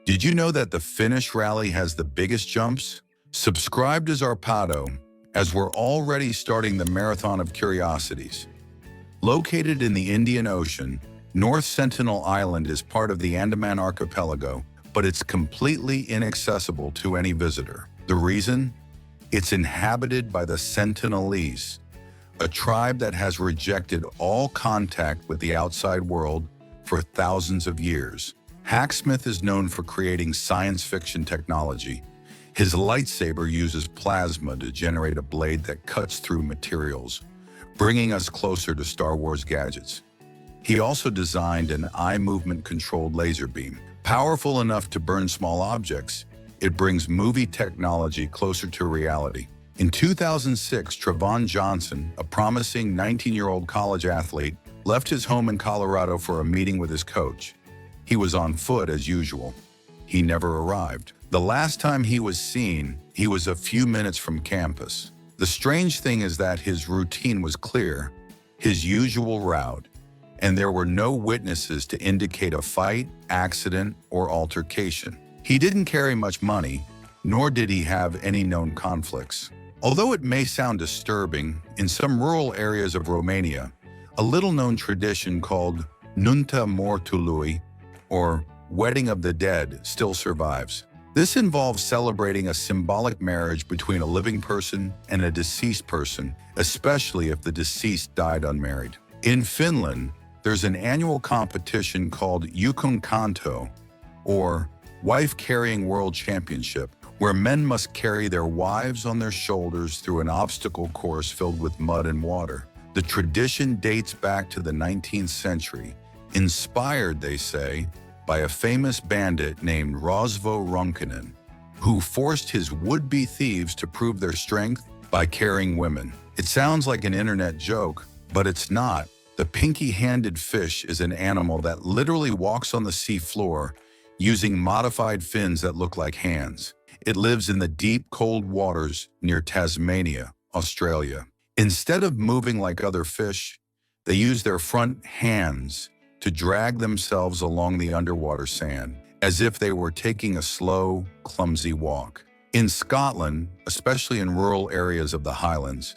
Did you know that the Finnish rally has the biggest jumps? Subscribe to Zarpado, as we're already starting the Marathon of Curiosities. Located in the Indian Ocean, North Sentinel Island is part of the Andaman Archipelago, but it's completely inaccessible to any visitor. The reason? It's inhabited by the Sentinelese, a tribe that has rejected all contact with the outside world for thousands of years. Hacksmith is known for creating science fiction technology. His lightsaber uses plasma to generate a blade that cuts through materials, bringing us closer to Star Wars gadgets. He also designed an eye movement-controlled laser beam. Powerful enough to burn small objects, it brings movie technology closer to reality. In 2006, Trevon Johnson, a promising 19-year-old college athlete, left his home in Colorado for a meeting with his coach. He was on foot as usual. He never arrived. The last time he was seen, he was a few minutes from campus. The strange thing is that his routine was clear, his usual route, and there were no witnesses to indicate a fight, accident, or altercation. He didn't carry much money, nor did he have any known conflicts. Although it may sound disturbing, in some rural areas of Romania, a little-known tradition called Nunta Mortului, or Wedding of the Dead, still survives. This involves celebrating a symbolic marriage between a living person and a deceased person, especially if the deceased died unmarried. In Finland, there's an annual competition called Kanto, or Wife Carrying World Championship, where men must carry their wives on their shoulders through an obstacle course filled with mud and water. The tradition dates back to the 19th century, inspired, they say, by a famous bandit named Rosvo Ronkanen, who forced his would-be thieves to prove their strength by carrying women. It sounds like an internet joke, but it's not. The pinky-handed fish is an animal that literally walks on the sea floor using modified fins that look like hands. It lives in the deep, cold waters near Tasmania, Australia. Instead of moving like other fish, they use their front hands to drag themselves along the underwater sand, as if they were taking a slow, clumsy walk. In Scotland, especially in rural areas of the Highlands,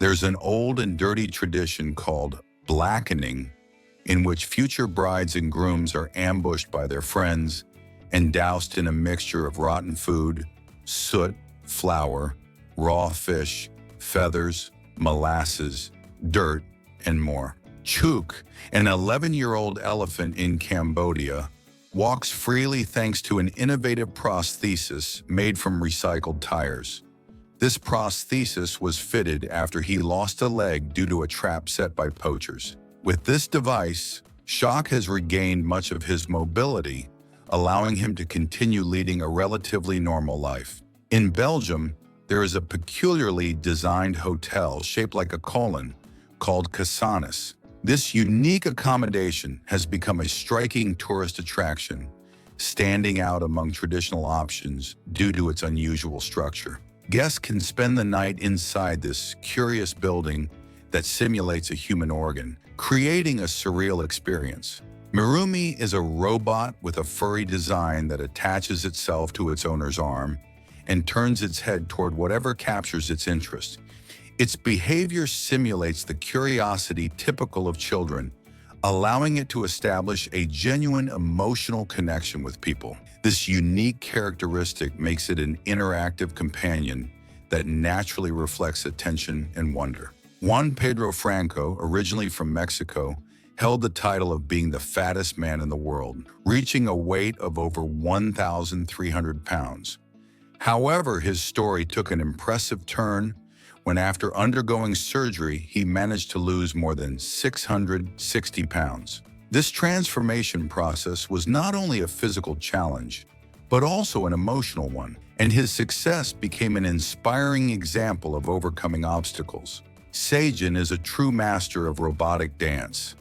there's an old and dirty tradition called blackening, in which future brides and grooms are ambushed by their friends and doused in a mixture of rotten food, soot, flour, raw fish, feathers, molasses, dirt, and more. Chuk, an 11-year-old elephant in Cambodia, walks freely thanks to an innovative prosthesis made from recycled tires. This prosthesis was fitted after he lost a leg due to a trap set by poachers. With this device, Chuk has regained much of his mobility, allowing him to continue leading a relatively normal life. In Belgium, there is a peculiarly designed hotel shaped like a colon called Casanis. This unique accommodation has become a striking tourist attraction, standing out among traditional options due to its unusual structure. Guests can spend the night inside this curious building that simulates a human organ, creating a surreal experience. Mirumi is a robot with a furry design that attaches itself to its owner's arm and turns its head toward whatever captures its interest. Its behavior simulates the curiosity typical of children, allowing it to establish a genuine emotional connection with people. This unique characteristic makes it an interactive companion that naturally reflects attention and wonder. Juan Pedro Franco, originally from Mexico, held the title of being the fattest man in the world, reaching a weight of over 1,300 pounds. However, his story took an impressive turn when, after undergoing surgery, he managed to lose more than 660 pounds. This transformation process was not only a physical challenge, but also an emotional one, and his success became an inspiring example of overcoming obstacles. Seijin is a true master of robotic dance,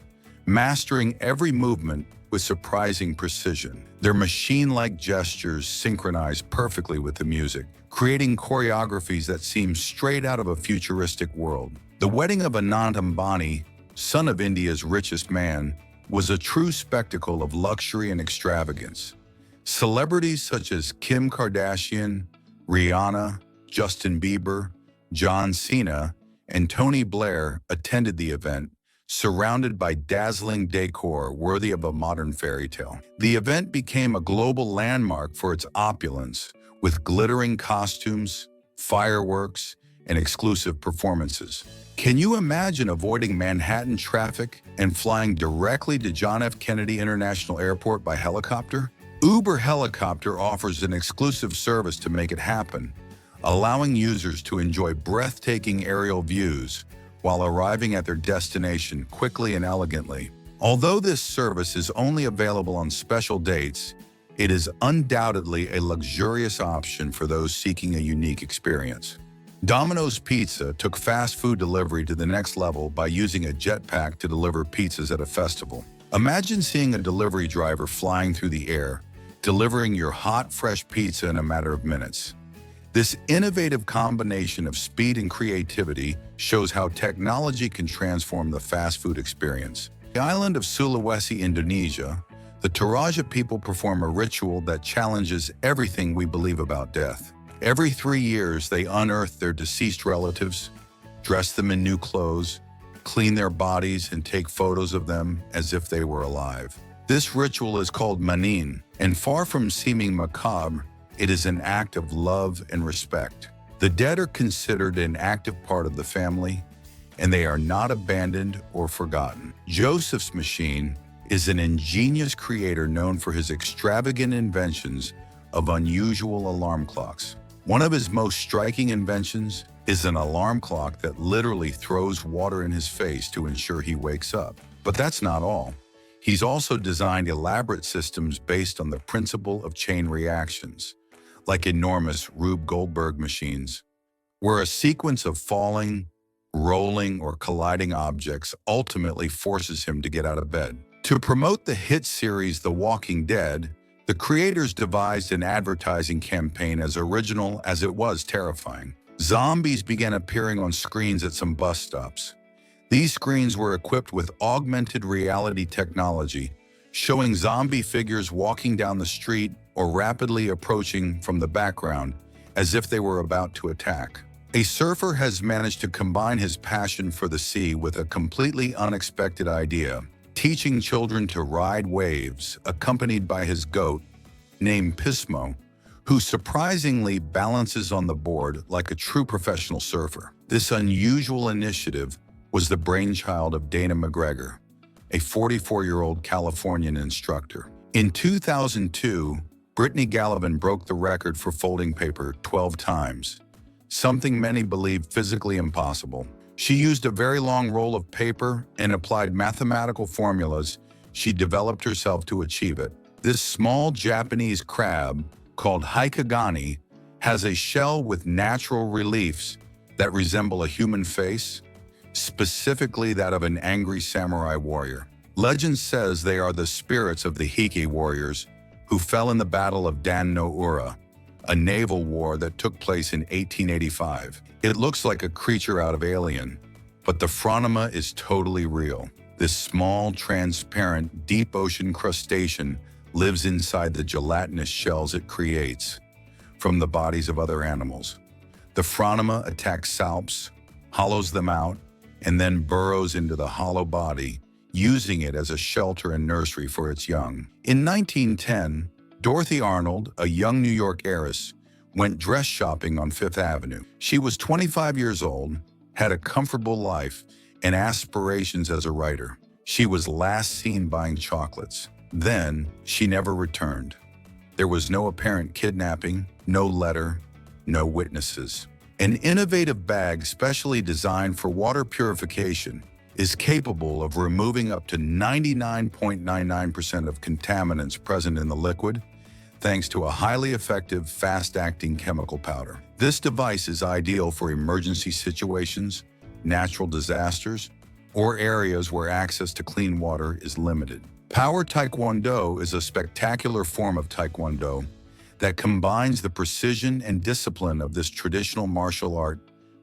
mastering every movement with surprising precision. Their machine-like gestures synchronize perfectly with the music, creating choreographies that seem straight out of a futuristic world. The wedding of Anant Ambani, son of India's richest man, was a true spectacle of luxury and extravagance. Celebrities such as Kim Kardashian, Rihanna, Justin Bieber, John Cena, and Tony Blair attended the event, surrounded by dazzling decor worthy of a modern fairy tale. The event became a global landmark for its opulence, with glittering costumes, fireworks, and exclusive performances. Can you imagine avoiding Manhattan traffic and flying directly to John F. Kennedy International Airport by helicopter? Uber Helicopter offers an exclusive service to make it happen, allowing users to enjoy breathtaking aerial views while arriving at their destination quickly and elegantly. Although this service is only available on special dates, it is undoubtedly a luxurious option for those seeking a unique experience. Domino's Pizza took fast food delivery to the next level by using a jetpack to deliver pizzas at a festival. Imagine seeing a delivery driver flying through the air, delivering your hot, fresh pizza in a matter of minutes. This innovative combination of speed and creativity shows how technology can transform the fast food experience. The island of Sulawesi, Indonesia, the Toraja people perform a ritual that challenges everything we believe about death. Every 3 years, they unearth their deceased relatives, dress them in new clothes, clean their bodies, and take photos of them as if they were alive. This ritual is called manin, and far from seeming macabre, it is an act of love and respect. The dead are considered an active part of the family, and they are not abandoned or forgotten. Joseph's machine is an ingenious creator known for his extravagant inventions of unusual alarm clocks. One of his most striking inventions is an alarm clock that literally throws water in his face to ensure he wakes up. But that's not all. He's also designed elaborate systems based on the principle of chain reactions, like enormous Rube Goldberg machines, where a sequence of falling, rolling, or colliding objects ultimately forces him to get out of bed. To promote the hit series The Walking Dead, the creators devised an advertising campaign as original as it was terrifying. Zombies began appearing on screens at some bus stops. These screens were equipped with augmented reality technology, showing zombie figures walking down the street or rapidly approaching from the background as if they were about to attack. A surfer has managed to combine his passion for the sea with a completely unexpected idea, teaching children to ride waves, accompanied by his goat, named Pismo, who surprisingly balances on the board like a true professional surfer. This unusual initiative was the brainchild of Dana McGregor, a 44-year-old Californian instructor. In 2002, Brittany Gallivan broke the record for folding paper 12 times, something many believe physically impossible. She used a very long roll of paper and applied mathematical formulas she developed herself to achieve it. This small Japanese crab, called Haikagani, has a shell with natural reliefs that resemble a human face, specifically that of an angry samurai warrior. Legend says they are the spirits of the Heike warriors who fell in the Battle of Dan no Ura, a naval war that took place in 1885. It looks like a creature out of Alien, but the phronema is totally real. This small, transparent, deep ocean crustacean lives inside the gelatinous shells it creates from the bodies of other animals. The phronema attacks salps, hollows them out, and then burrows into the hollow body, using it as a shelter and nursery for its young. In 1910, Dorothy Arnold, a young New York heiress, went dress shopping on Fifth Avenue. She was 25 years old, had a comfortable life, and aspirations as a writer. She was last seen buying chocolates. Then, she never returned. There was no apparent kidnapping, no letter, no witnesses. An innovative bag specially designed for water purification is capable of removing up to 99.99% of contaminants present in the liquid, thanks to a highly effective, fast-acting chemical powder. This device is ideal for emergency situations, natural disasters, or areas where access to clean water is limited. Power Taekwondo is a spectacular form of Taekwondo that combines the precision and discipline of this traditional martial art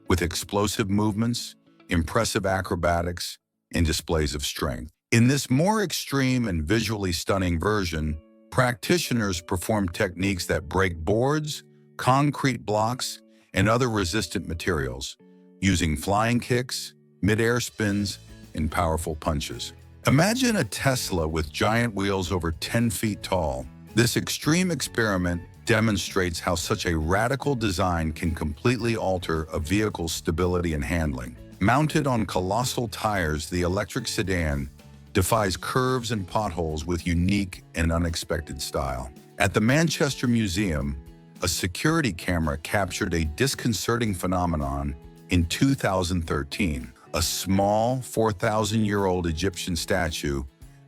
with explosive movements, impressive acrobatics, and displays of strength. In this more extreme and visually stunning version, Practitioners perform techniques that break boards, concrete blocks, and other resistant materials, using flying kicks, mid-air spins, and powerful punches. Imagine a Tesla with giant wheels over 10 feet tall. This extreme experiment demonstrates how such a radical design can completely alter a vehicle's stability and handling. Mounted on colossal tires, the electric sedan defies curves and potholes with unique and unexpected style. At the Manchester Museum, a security camera captured a disconcerting phenomenon in 2013. A small 4,000-year-old Egyptian statue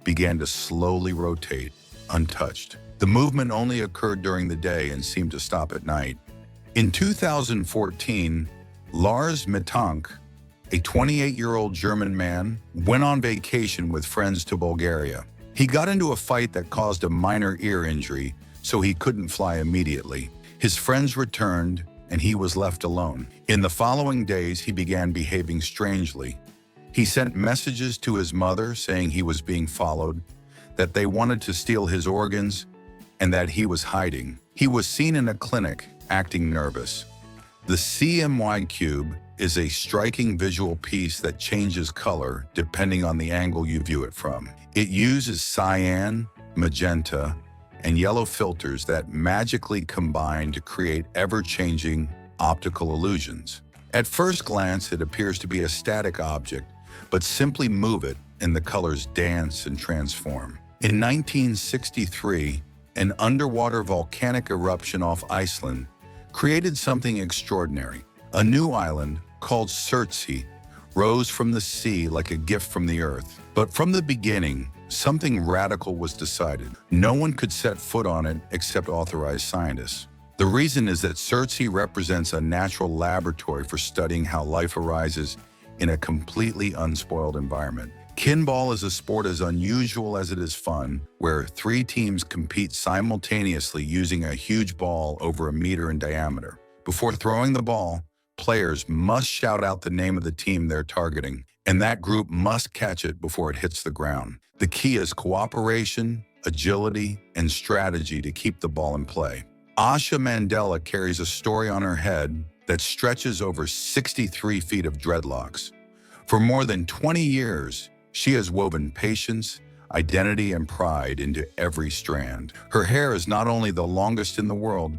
began to slowly rotate, untouched. The movement only occurred during the day and seemed to stop at night. In 2014, Lars Mittank, a 28-year-old German man, went on vacation with friends to Bulgaria. He got into a fight that caused a minor ear injury, so he couldn't fly immediately. His friends returned, and he was left alone. In the following days, he began behaving strangely. He sent messages to his mother saying he was being followed, that they wanted to steal his organs, and that he was hiding. He was seen in a clinic, acting nervous. The CMY cube is a striking visual piece that changes color depending on the angle you view it from. It uses cyan, magenta, and yellow filters that magically combine to create ever-changing optical illusions. At first glance, it appears to be a static object, but simply move it and the colors dance and transform. In 1963, an underwater volcanic eruption off Iceland created something extraordinary. A new island, called Surtsey, rose from the sea like a gift from the earth. But from the beginning, something radical was decided. No one could set foot on it except authorized scientists. The reason is that Surtsey represents a natural laboratory for studying how life arises in a completely unspoiled environment. Kinball is a sport as unusual as it is fun, where 3 teams compete simultaneously using a huge ball over 1 meter in diameter. Before throwing the ball, players must shout out the name of the team they're targeting, and that group must catch it before it hits the ground. The key is cooperation, agility, and strategy to keep the ball in play. Asha Mandela carries a story on her head that stretches over 63 feet of dreadlocks. For more than 20 years, she has woven patience, identity, and pride into every strand. Her hair is not only the longest in the world,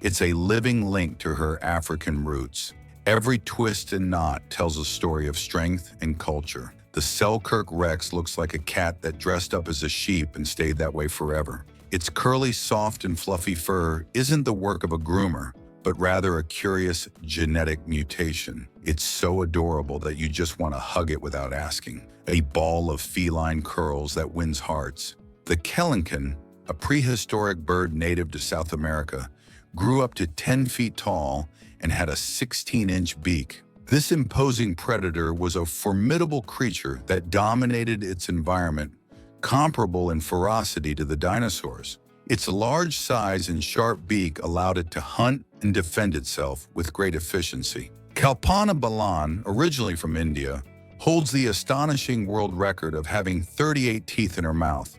it's a living link to her African roots. Every twist and knot tells a story of strength and culture. The Selkirk Rex looks like a cat that dressed up as a sheep and stayed that way forever. Its curly, soft, and fluffy fur isn't the work of a groomer, but rather a curious genetic mutation. It's so adorable that you just want to hug it without asking. A ball of feline curls that wins hearts. The Kelencan, a prehistoric bird native to South America, grew up to 10 feet tall and had a 16-inch beak. This imposing predator was a formidable creature that dominated its environment, comparable in ferocity to the dinosaurs. Its large size and sharp beak allowed it to hunt and defend itself with great efficiency. Kalpana Balan, originally from India, holds the astonishing world record of having 38 teeth in her mouth,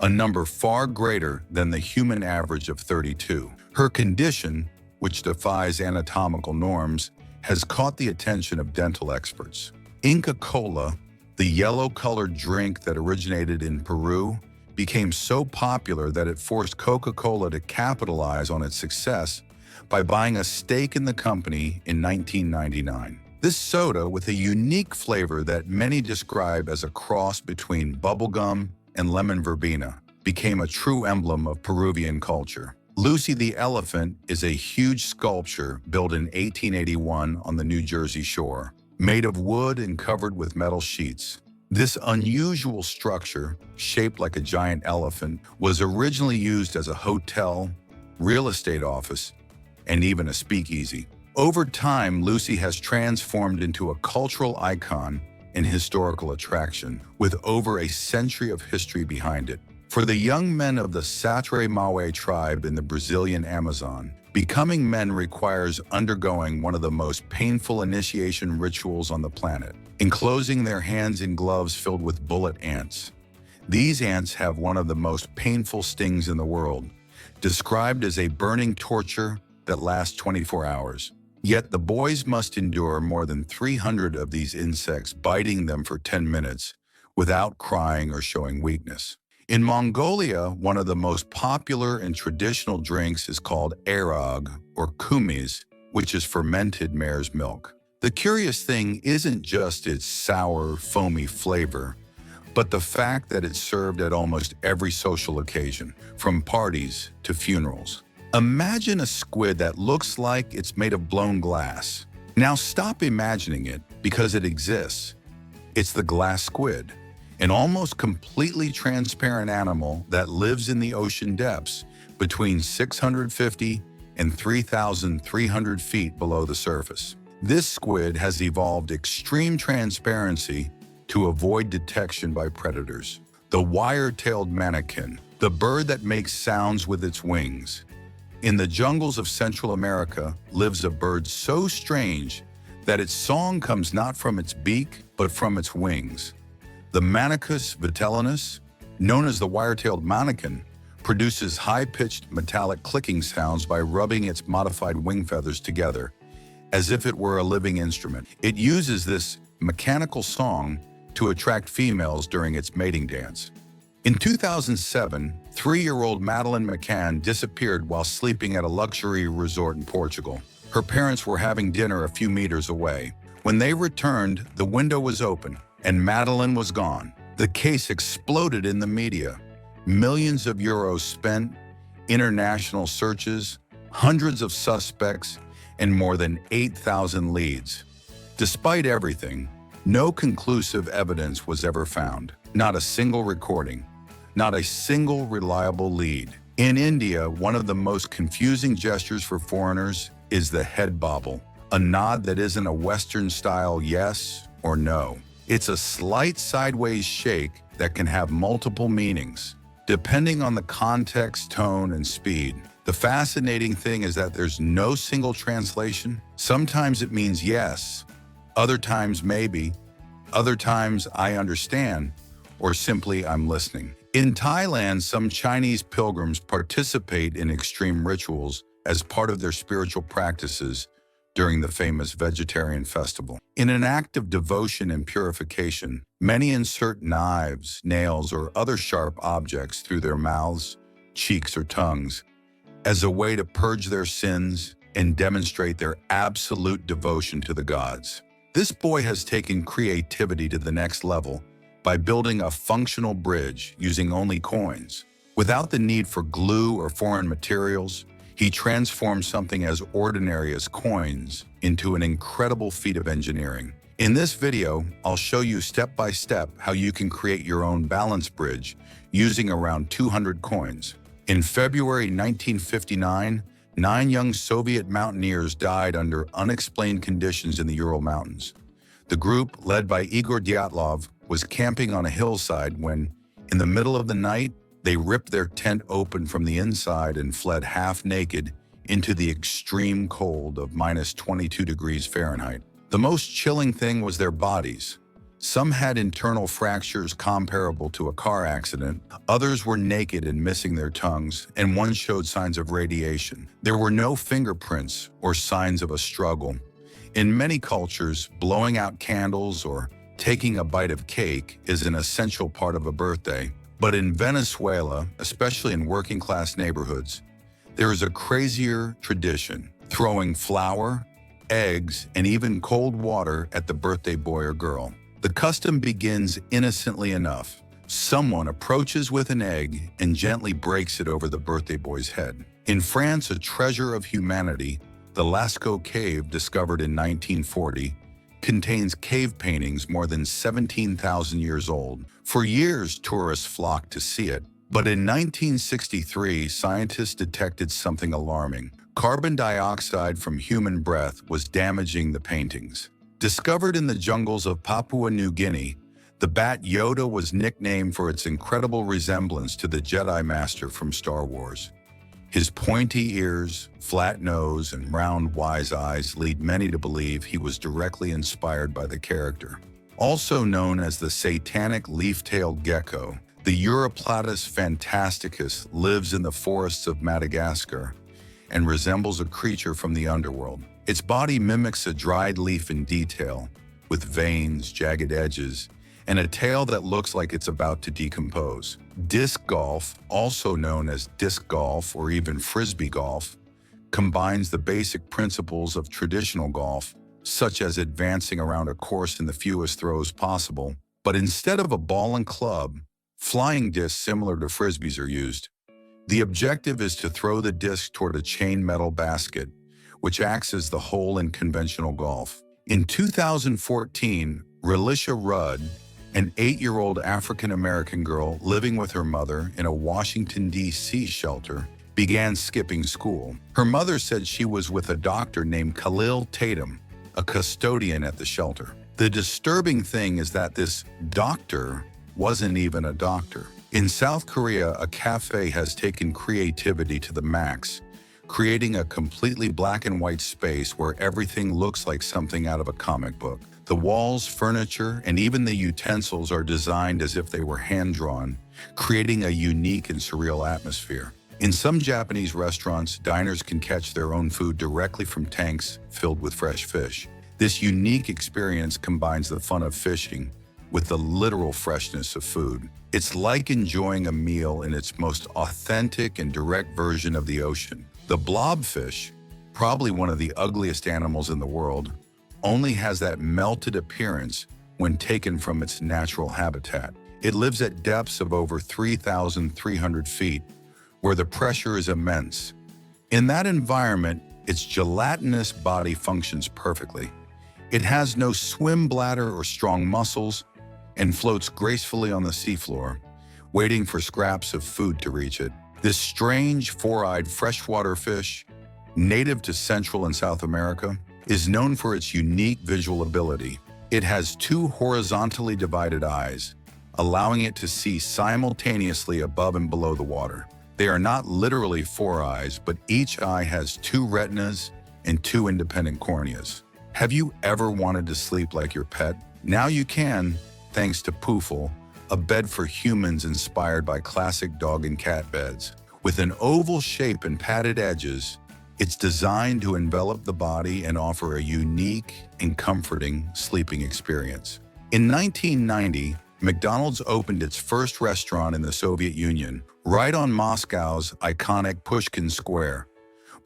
a number far greater than the human average of 32. Her condition, which defies anatomical norms, has caught the attention of dental experts. Inca Kola, the yellow-colored drink that originated in Peru, became so popular that it forced Coca-Cola to capitalize on its success by buying a stake in the company in 1999. This soda, with a unique flavor that many describe as a cross between bubblegum and lemon verbena, became a true emblem of Peruvian culture. Lucy the Elephant is a huge sculpture built in 1881 on the New Jersey shore, made of wood and covered with metal sheets. This unusual structure, shaped like a giant elephant, was originally used as a hotel, real estate office, and even a speakeasy. Over time, Lucy has transformed into a cultural icon and historical attraction, with over a century of history behind it. For the young men of the Satre Mawe tribe in the Brazilian Amazon, becoming men requires undergoing one of the most painful initiation rituals on the planet, enclosing their hands in gloves filled with bullet ants. These ants have one of the most painful stings in the world, described as a burning torture that lasts 24 hours. Yet the boys must endure more than 300 of these insects biting them for 10 minutes without crying or showing weakness. In Mongolia, one of the most popular and traditional drinks is called arog, or kumis, which is fermented mare's milk. The curious thing isn't just its sour, foamy flavor, but the fact that it's served at almost every social occasion, from parties to funerals. Imagine a squid that looks like it's made of blown glass. Now stop imagining it, because it exists. It's the glass squid, an almost completely transparent animal that lives in the ocean depths between 650 and 3,300 feet below the surface. This squid has evolved extreme transparency to avoid detection by predators. The wire-tailed manakin, the bird that makes sounds with its wings. In the jungles of Central America lives a bird so strange that its song comes not from its beak, but from its wings. The Manicus vitellinus, known as the wire-tailed manakin, produces high-pitched metallic clicking sounds by rubbing its modified wing feathers together, as if it were a living instrument. It uses this mechanical song to attract females during its mating dance. In 2007, 3-year-old Madeleine McCann disappeared while sleeping at a luxury resort in Portugal. Her parents were having dinner a few meters away. When they returned, the window was open, and Madeleine was gone. The case exploded in the media. Millions of euros spent, international searches, hundreds of suspects, and more than 8,000 leads. Despite everything, no conclusive evidence was ever found. Not a single recording, not a single reliable lead. In India, one of the most confusing gestures for foreigners is the head bobble, a nod that isn't a Western-style yes or no. It's a slight sideways shake that can have multiple meanings, depending on the context, tone, and speed. The fascinating thing is that there's no single translation. Sometimes it means yes, other times maybe, other times I understand, or simply I'm listening. In Thailand, some Chinese pilgrims participate in extreme rituals as part of their spiritual practices during the famous vegetarian festival. In an act of devotion and purification, many insert knives, nails, or other sharp objects through their mouths, cheeks, or tongues as a way to purge their sins and demonstrate their absolute devotion to the gods. This boy has taken creativity to the next level by building a functional bridge using only coins. Without the need for glue or foreign materials, he transformed something as ordinary as coins into an incredible feat of engineering. In this video, I'll show you step by step how you can create your own balance bridge using around 200 coins. In February 1959, 9 young Soviet mountaineers died under unexplained conditions in the Ural Mountains. The group, led by Igor Dyatlov, was camping on a hillside when, in the middle of the night, they ripped their tent open from the inside and fled half naked into the extreme cold of -22 degrees Fahrenheit. The most chilling thing was their bodies. Some had internal fractures comparable to a car accident, others were naked and missing their tongues, and one showed signs of radiation. There were no fingerprints or signs of a struggle. In many cultures, blowing out candles or taking a bite of cake is an essential part of a birthday. But in Venezuela, especially in working-class neighborhoods, there is a crazier tradition, throwing flour, eggs, and even cold water at the birthday boy or girl. The custom begins innocently enough. Someone approaches with an egg and gently breaks it over the birthday boy's head. In France, a treasure of humanity, the Lascaux Cave, discovered in 1940, contains cave paintings more than 17,000 years old. For years, tourists flocked to see it. But in 1963, scientists detected something alarming. Carbon dioxide from human breath was damaging the paintings. Discovered in the jungles of Papua New Guinea, the bat Yoda was nicknamed for its incredible resemblance to the Jedi Master from Star Wars. His pointy ears, flat nose, and round wise eyes lead many to believe he was directly inspired by the character. Also known as the satanic leaf-tailed gecko, The Europlatus fantasticus lives in the forests of Madagascar and resembles a creature from the underworld. Its body mimics a dried leaf in detail, with veins, jagged edges, and a tail that looks like it's about to decompose. Disc golf, also known as disc golf or even frisbee golf, combines the basic principles of traditional golf, such as advancing around a course in the fewest throws possible. But instead of a ball and club, flying discs similar to frisbees are used. The objective is to throw the disc toward a chain metal basket, which acts as the hole in conventional golf. In 2014, Relisha Rudd, an 8-year-old African-American girl living with her mother in a Washington, D.C. shelter, began skipping school. Her mother said she was with a doctor named Khalil Tatum, a custodian at the shelter. The disturbing thing is that this doctor wasn't even a doctor. In South Korea, a cafe has taken creativity to the max, creating a completely black and white space where everything looks like something out of a comic book. The walls, furniture, and even the utensils are designed as if they were hand-drawn, creating a unique and surreal atmosphere. In some Japanese restaurants, diners can catch their own food directly from tanks filled with fresh fish. This unique experience combines the fun of fishing with the literal freshness of food. It's like enjoying a meal in its most authentic and direct version of the ocean. The blobfish, probably one of the ugliest animals in the world, only has that melted appearance when taken from its natural habitat. It lives at depths of over 3,300 feet, where the pressure is immense. In that environment, its gelatinous body functions perfectly. It has no swim bladder or strong muscles and floats gracefully on the seafloor, waiting for scraps of food to reach it. This strange, four-eyed freshwater fish, native to Central and South America, is known for its unique visual ability. It has 2 horizontally divided eyes, allowing it to see simultaneously above and below the water. They are not literally 4 eyes, but each eye has 2 retinas and 2 independent corneas. Have you ever wanted to sleep like your pet? Now you can, thanks to Poofle, a bed for humans inspired by classic dog and cat beds. With an oval shape and padded edges, it's designed to envelop the body and offer a unique and comforting sleeping experience. In 1990, McDonald's opened its first restaurant in the Soviet Union, right on Moscow's iconic Pushkin Square,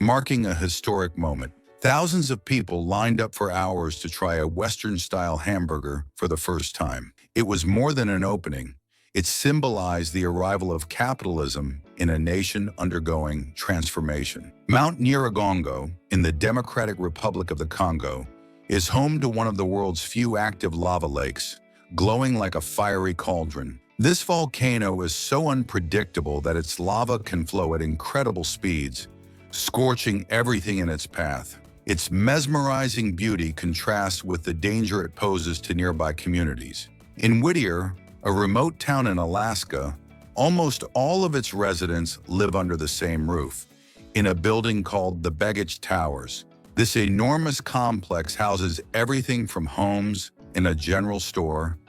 marking a historic moment. Thousands of people lined up for hours to try a Western-style hamburger for the first time. It was more than an opening. It symbolized the arrival of capitalism in a nation undergoing transformation. Mount Nyiragongo, in the Democratic Republic of the Congo, is home to one of the world's few active lava lakes, glowing like a fiery cauldron. This volcano is so unpredictable that its lava can flow at incredible speeds, scorching everything in its path. Its mesmerizing beauty contrasts with the danger it poses to nearby communities. In Whittier, a remote town in Alaska, almost all of its residents live under the same roof, in a building called the Begich Towers. This enormous complex houses everything from homes and a general store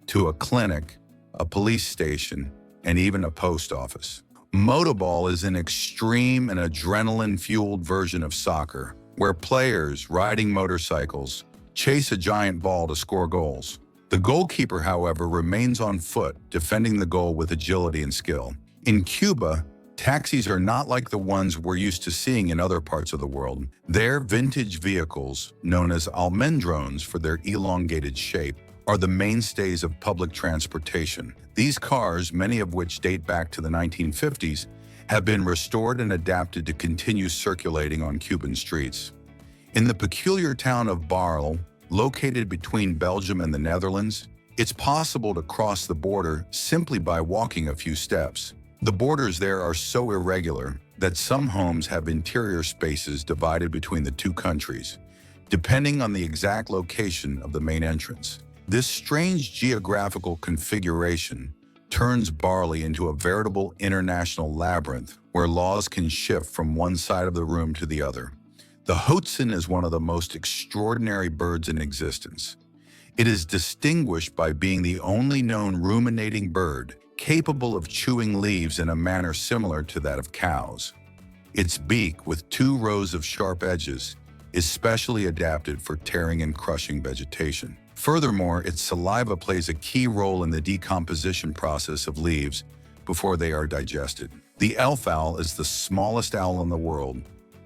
to a clinic, a police station, and even a post office. Motoball is an extreme and adrenaline-fueled version of soccer, where players riding motorcycles chase a giant ball to score goals. The goalkeeper, however, remains on foot, defending the goal with agility and skill. In Cuba, taxis are not like the ones we're used to seeing in other parts of the world. They're vintage vehicles, known as almendrones for their elongated shape, are the mainstays of public transportation. These cars, many of which date back to the 1950s, have been restored and adapted to continue circulating on Cuban streets. In the peculiar town of Barl, located between Belgium and the Netherlands, it's possible to cross the border simply by walking a few steps. The borders there are so irregular that some homes have interior spaces divided between the two countries, depending on the exact location of the main entrance. This strange geographical configuration turns Barley into a veritable international labyrinth where laws can shift from one side of the room to the other. The hoatzin is one of the most extraordinary birds in existence. It is distinguished by being the only known ruminating bird capable of chewing leaves in a manner similar to that of cows. Its beak, with 2 rows of sharp edges, is specially adapted for tearing and crushing vegetation. Furthermore, its saliva plays a key role in the decomposition process of leaves before they are digested. The elf owl is the smallest owl in the world,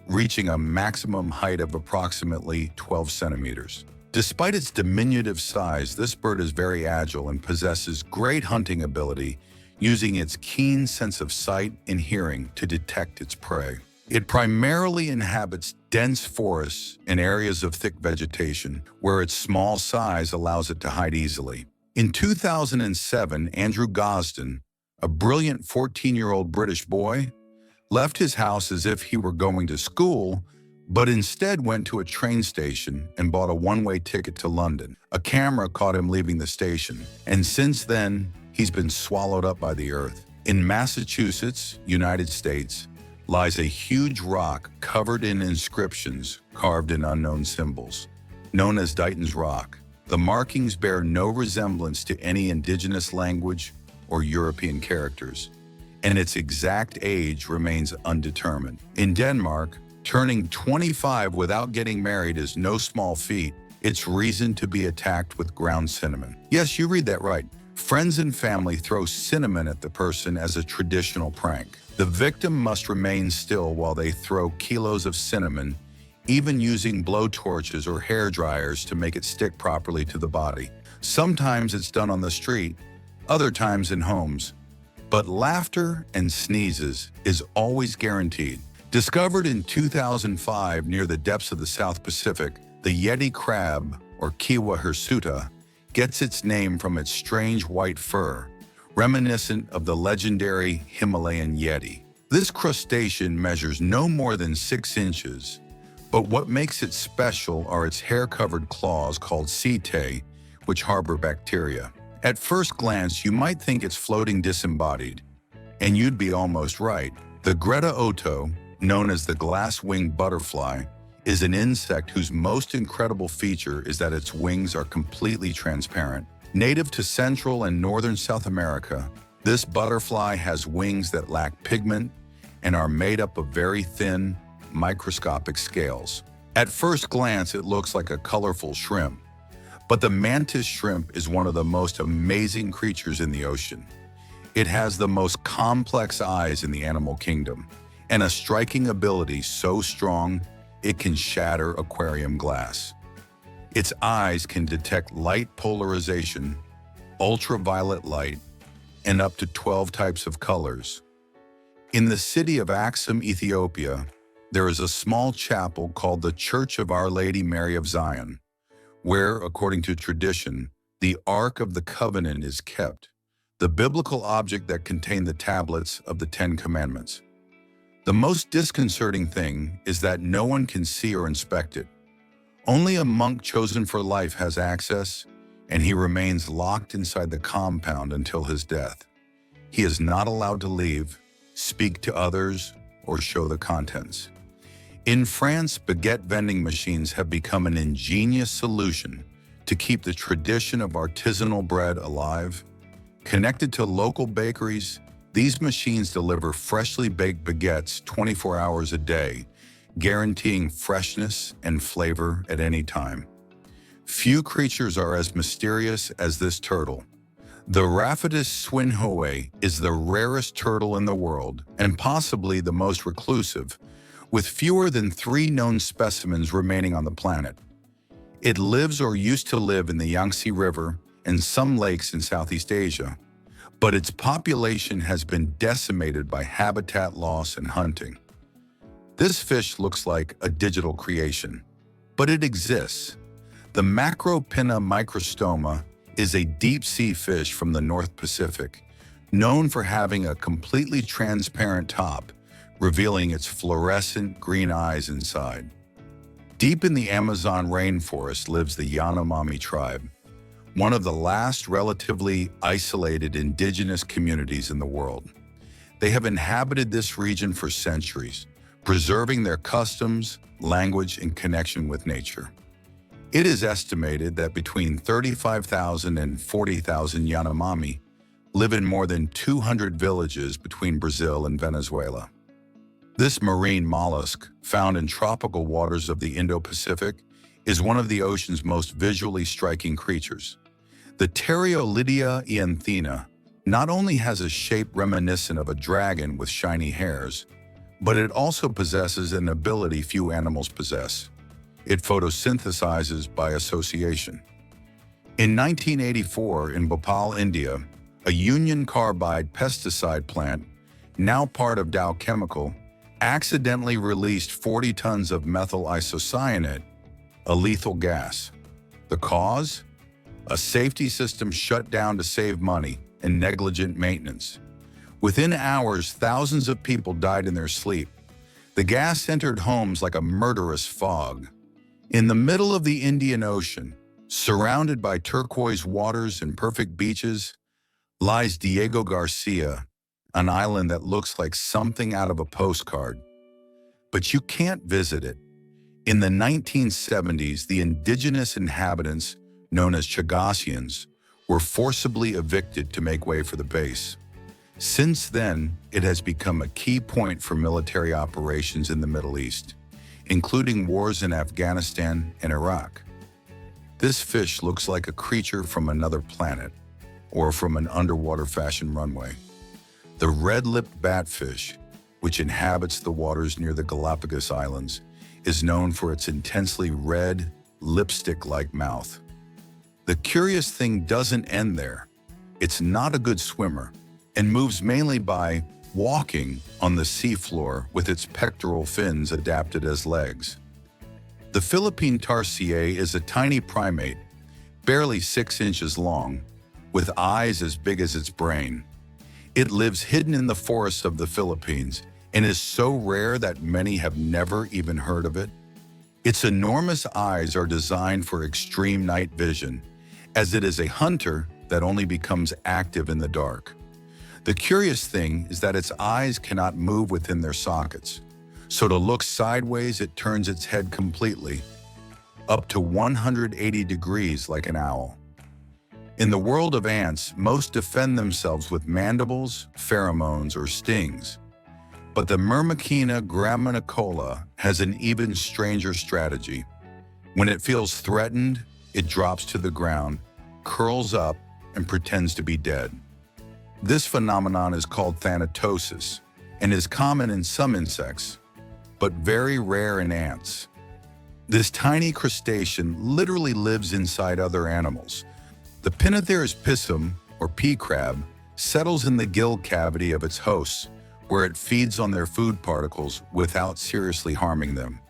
reaching a maximum height of approximately 12 centimeters. Despite its diminutive size, this bird is very agile and possesses great hunting ability, using its keen sense of sight and hearing to detect its prey. It primarily inhabits dense forests and areas of thick vegetation, where its small size allows it to hide easily. In 2007, Andrew Gosden, a brilliant 14-year-old British boy, left his house as if he were going to school, but instead went to a train station and bought a one-way ticket to London. A camera caught him leaving the station, and since then, he's been swallowed up by the earth. In Massachusetts, United States, lies a huge rock covered in inscriptions carved in unknown symbols. Known as Dighton's Rock, the markings bear no resemblance to any indigenous language or European characters, and its exact age remains undetermined. In Denmark, turning 25 without getting married is no small feat. It's reason to be attacked with ground cinnamon. Yes, you read that right. Friends and family throw cinnamon at the person as a traditional prank. The victim must remain still while they throw kilos of cinnamon, even using blowtorches or hair dryers to make it stick properly to the body. Sometimes it's done on the street, other times in homes. But laughter and sneezes is always guaranteed. Discovered in 2005 near the depths of the South Pacific, the Yeti crab, or Kiwa hirsuta, gets its name from its strange white fur, reminiscent of the legendary Himalayan Yeti. This crustacean measures no more than 6 inches, but what makes it special are its hair-covered claws called setae, which harbor bacteria. At first glance, you might think it's floating disembodied, and you'd be almost right. The Greta Otto, known as the glass-winged butterfly, is an insect whose most incredible feature is that its wings are completely transparent. Native to Central and Northern South America, this butterfly has wings that lack pigment and are made up of very thin, microscopic scales. At first glance, it looks like a colorful shrimp, but the mantis shrimp is one of the most amazing creatures in the ocean. It has the most complex eyes in the animal kingdom, and a striking ability so strong it can shatter aquarium glass. Its eyes can detect light polarization, ultraviolet light, and up to 12 types of colors. In the city of Aksum, Ethiopia, there is a small chapel called the Church of Our Lady Mary of Zion, where, according to tradition, the Ark of the Covenant is kept, the biblical object that contained the tablets of the 10 Commandments. The most disconcerting thing is that no one can see or inspect it. Only a monk chosen for life has access, and he remains locked inside the compound until his death. He is not allowed to leave, speak to others, or show the contents. In France, baguette vending machines have become an ingenious solution to keep the tradition of artisanal bread alive. Connected to local bakeries, these machines deliver freshly baked baguettes 24 hours a day, guaranteeing freshness and flavor at any time. Few creatures are as mysterious as this turtle. The Raphitus swinhoe is the rarest turtle in the world and possibly the most reclusive, with fewer than 3 known specimens remaining on the planet. It lives or used to live in the Yangtze River and some lakes in Southeast Asia, but its population has been decimated by habitat loss and hunting. This fish looks like a digital creation, but it exists. The Macropinna microstoma is a deep-sea fish from the North Pacific, known for having a completely transparent top, revealing its fluorescent green eyes inside. Deep in the Amazon rainforest lives the Yanomami tribe, one of the last relatively isolated indigenous communities in the world. They have inhabited this region for centuries, preserving their customs, language, and connection with nature. It is estimated that between 35,000 and 40,000 Yanomami live in more than 200 villages between Brazil and Venezuela. This marine mollusk, found in tropical waters of the Indo-Pacific, is one of the ocean's most visually striking creatures. The Pteriolidia ianthina not only has a shape reminiscent of a dragon with shiny hairs, but it also possesses an ability few animals possess. It photosynthesizes by association. In 1984, in Bhopal, India, a union carbide pesticide plant, now part of Dow Chemical, accidentally released 40 tons of methyl isocyanate, a lethal gas. The cause? A safety system shut down to save money and negligent maintenance. Within hours, thousands of people died in their sleep. The gas entered homes like a murderous fog. In the middle of the Indian Ocean, surrounded by turquoise waters and perfect beaches, lies Diego Garcia, an island that looks like something out of a postcard. But you can't visit it. In the 1970s, the indigenous inhabitants, known as Chagasians, were forcibly evicted to make way for the base. Since then, it has become a key point for military operations in the Middle East, including wars in Afghanistan and Iraq. This fish looks like a creature from another planet, or from an underwater fashion runway. The red-lipped batfish, which inhabits the waters near the Galapagos Islands, is known for its intensely red, lipstick-like mouth. The curious thing doesn't end there. It's not a good swimmer and moves mainly by walking on the seafloor with its pectoral fins adapted as legs. The Philippine tarsier is a tiny primate, barely 6 inches long, with eyes as big as its brain. It lives hidden in the forests of the Philippines and is so rare that many have never even heard of it. Its enormous eyes are designed for extreme night vision, as it is a hunter that only becomes active in the dark. The curious thing is that its eyes cannot move within their sockets, so to look sideways it turns its head completely, up to 180 degrees like an owl. In the world of ants, most defend themselves with mandibles, pheromones, or stings. But the Myrmecina graminicola has an even stranger strategy. When it feels threatened, it drops to the ground, curls up, and pretends to be dead. This phenomenon is called thanatosis and is common in some insects, but very rare in ants. This tiny crustacean literally lives inside other animals. The Pinnotheris pisum, or pea crab, settles in the gill cavity of its hosts, where it feeds on their food particles without seriously harming them,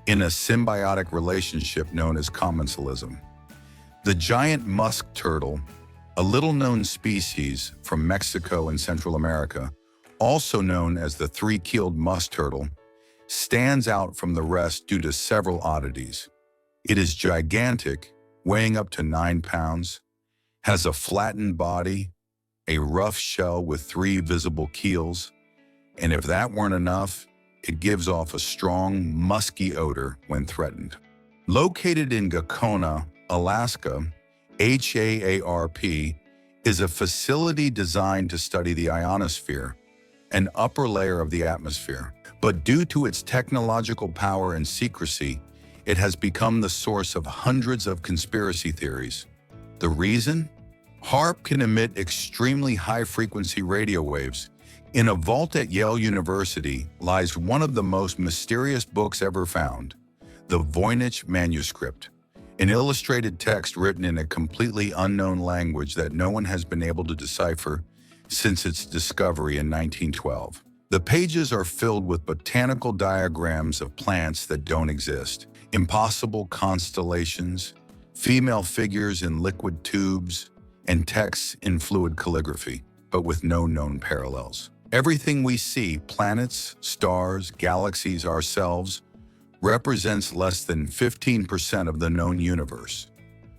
in a symbiotic relationship known as commensalism. The giant musk turtle, a little-known species from Mexico and Central America, also known as the three-keeled musk turtle, stands out from the rest due to several oddities. It is gigantic, weighing up to 9 pounds, has a flattened body, a rough shell with 3 visible keels, and if that weren't enough, it gives off a strong, musky odor when threatened. Located in Gakona, Alaska, HAARP is a facility designed to study the ionosphere, an upper layer of the atmosphere. But due to its technological power and secrecy, it has become the source of hundreds of conspiracy theories. The reason? HAARP can emit extremely high-frequency radio waves. In a vault at Yale University lies one of the most mysterious books ever found, the Voynich manuscript, an illustrated text written in a completely unknown language that no one has been able to decipher since its discovery in 1912. The pages are filled with botanical diagrams of plants that don't exist, impossible constellations, female figures in liquid tubes, and texts in fluid calligraphy, but with no known parallels. Everything we see, planets, stars, galaxies, ourselves, represents less than 15% of the known universe.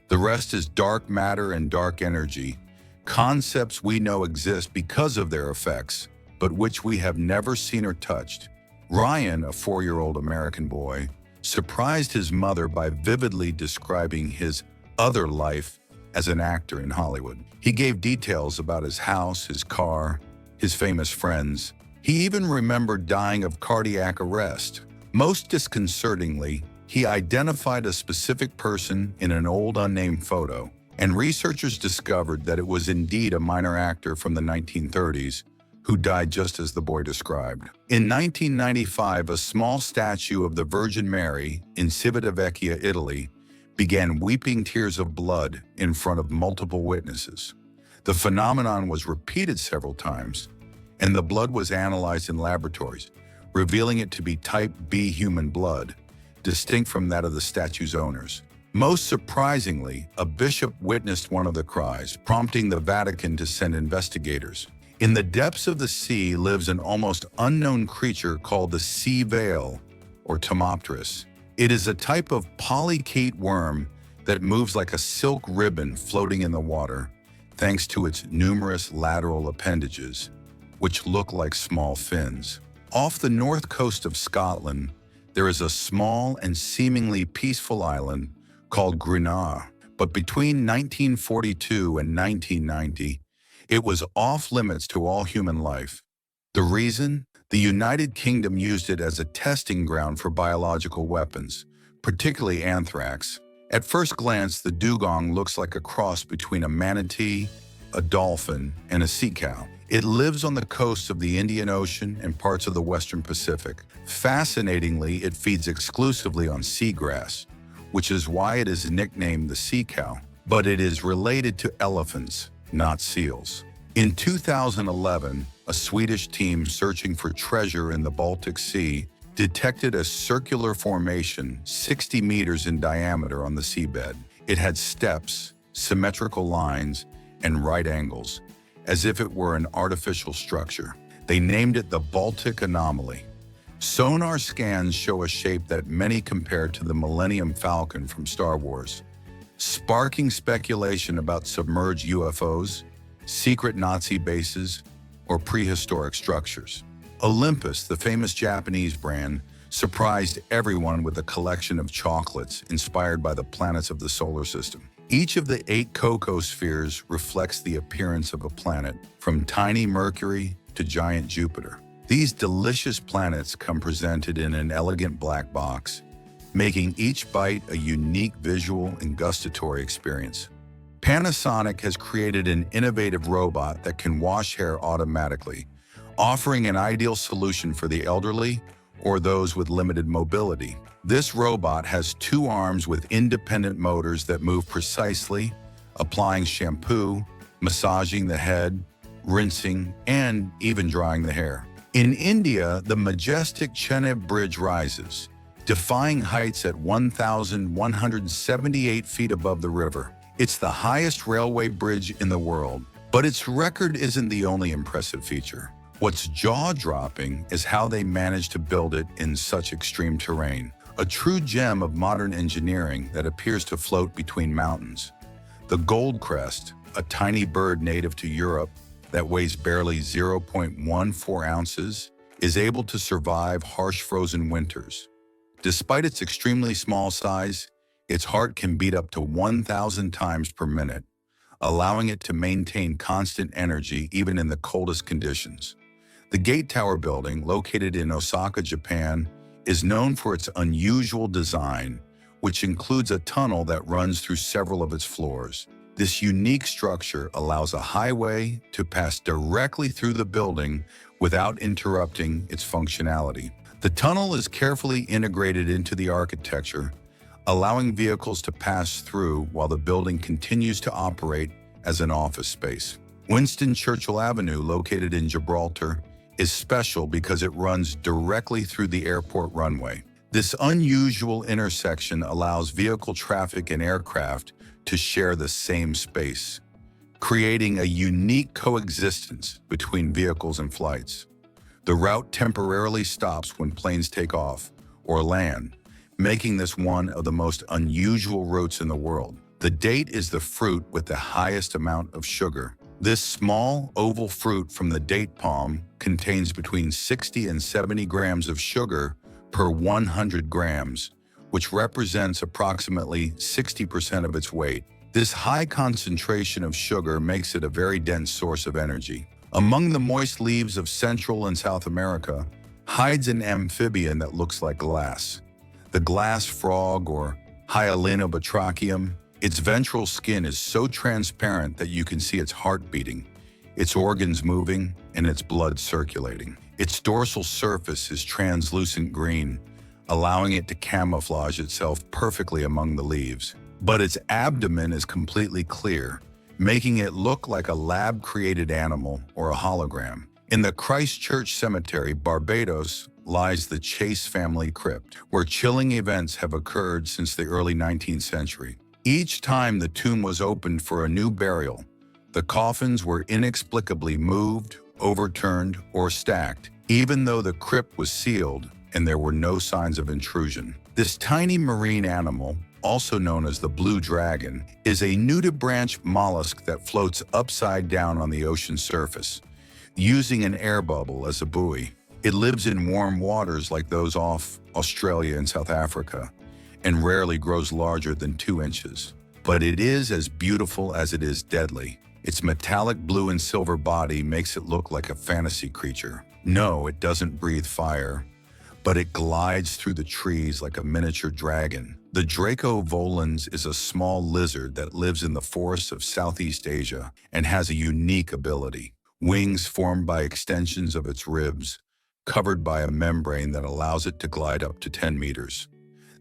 The rest is dark matter and dark energy, concepts we know exist because of their effects, but which we have never seen or touched. Ryan, a 4-year-old American boy, surprised his mother by vividly describing his other life as an actor in Hollywood. He gave details about his house, his car, his famous friends. He even remembered dying of cardiac arrest. Most disconcertingly, he identified a specific person in an old unnamed photo, and researchers discovered that it was indeed a minor actor from the 1930s who died just as the boy described. In 1995, a small statue of the Virgin Mary in Civitavecchia, Italy, began weeping tears of blood in front of multiple witnesses. The phenomenon was repeated several times, and the blood was analyzed in laboratories, revealing it to be type B human blood, distinct from that of the statue's owners. Most surprisingly, a bishop witnessed one of the cries, prompting the Vatican to send investigators. In the depths of the sea lives an almost unknown creature called the sea whale, or Tomopteris. It is a type of polychaete worm that moves like a silk ribbon floating in the water, thanks to its numerous lateral appendages, which look like small fins. Off the north coast of Scotland, there is a small and seemingly peaceful island called Grenagh, but between 1942 and 1990, it was off-limits to all human life. The reason? The United Kingdom used it as a testing ground for biological weapons, particularly anthrax. At first glance, the dugong looks like a cross between a manatee, a dolphin, and a sea cow. It lives on the coast of the Indian Ocean and parts of the Western Pacific. Fascinatingly, it feeds exclusively on seagrass, which is why it is nicknamed the sea cow. But it is related to elephants, not seals. In 2011, a Swedish team searching for treasure in the Baltic Sea detected a circular formation 60 meters in diameter on the seabed. It had steps, symmetrical lines, and right angles, as if it were an artificial structure. They named it the Baltic Anomaly. Sonar scans show a shape that many compare to the Millennium Falcon from Star Wars, sparking speculation about submerged UFOs, secret Nazi bases, or prehistoric structures. Olympus, the famous Japanese brand, surprised everyone with a collection of chocolates inspired by the planets of the solar system. Each of the 8 cocoa spheres reflects the appearance of a planet, from tiny Mercury to giant Jupiter. These delicious planets come presented in an elegant black box, making each bite a unique visual and gustatory experience. Panasonic has created an innovative robot that can wash hair automatically, offering an ideal solution for the elderly or those with limited mobility. This robot has 2 arms with independent motors that move precisely, applying shampoo, massaging the head, rinsing, and even drying the hair. In India, the majestic Chenab Bridge rises, defying heights at 1,178 feet above the river. It's the highest railway bridge in the world, but its record isn't the only impressive feature. What's jaw-dropping is how they managed to build it in such extreme terrain, a true gem of modern engineering that appears to float between mountains. The gold crest, a tiny bird native to Europe that weighs barely 0.14 ounces, is able to survive harsh frozen winters. Despite its extremely small size, its heart can beat up to 1,000 times per minute, allowing it to maintain constant energy even in the coldest conditions. The Gate Tower building, located in Osaka, Japan, is known for its unusual design, which includes a tunnel that runs through several of its floors. This unique structure allows a highway to pass directly through the building without interrupting its functionality. The tunnel is carefully integrated into the architecture, allowing vehicles to pass through while the building continues to operate as an office space. Winston Churchill Avenue, located in Gibraltar, is special because it runs directly through the airport runway. This unusual intersection allows vehicle traffic and aircraft to share the same space, creating a unique coexistence between vehicles and flights. The route temporarily stops when planes take off or land, making this one of the most unusual routes in the world. The date is the fruit with the highest amount of sugar. This small, oval fruit from the date palm contains between 60 and 70 grams of sugar per 100 grams, which represents approximately 60% of its weight. This high concentration of sugar makes it a very dense source of energy. Among the moist leaves of Central and South America hides an amphibian that looks like glass. The glass frog, or Hyalinobatrachium. Its ventral skin is so transparent that you can see its heart beating, its organs moving, and its blood circulating. Its dorsal surface is translucent green, allowing it to camouflage itself perfectly among the leaves. But its abdomen is completely clear, making it look like a lab-created animal or a hologram. In the Christchurch Cemetery, Barbados, lies the Chase family crypt, where chilling events have occurred since the early 19th century. Each time the tomb was opened for a new burial, the coffins were inexplicably moved, overturned, or stacked, even though the crypt was sealed and there were no signs of intrusion. This tiny marine animal, also known as the blue dragon, is a nudibranch mollusk that floats upside down on the ocean surface, using an air bubble as a buoy. It lives in warm waters like those off Australia and South Africa, and rarely grows larger than 2 inches. But it is as beautiful as it is deadly. Its metallic blue and silver body makes it look like a fantasy creature. No, it doesn't breathe fire, but it glides through the trees like a miniature dragon. The Draco volans is a small lizard that lives in the forests of Southeast Asia and has a unique ability. Wings formed by extensions of its ribs, covered by a membrane that allows it to glide up to 10 meters.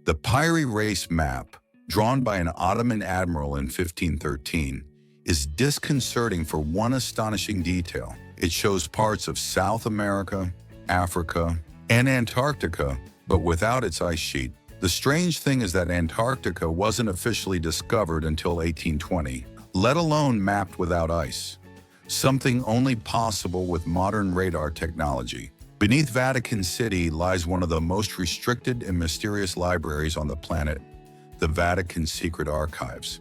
The Piri Reis map, drawn by an Ottoman admiral in 1513, is disconcerting for one astonishing detail. It shows parts of South America, Africa, and Antarctica, but without its ice sheet. The strange thing is that Antarctica wasn't officially discovered until 1820, let alone mapped without ice, something only possible with modern radar technology. Beneath Vatican City lies one of the most restricted and mysterious libraries on the planet, the Vatican Secret Archives.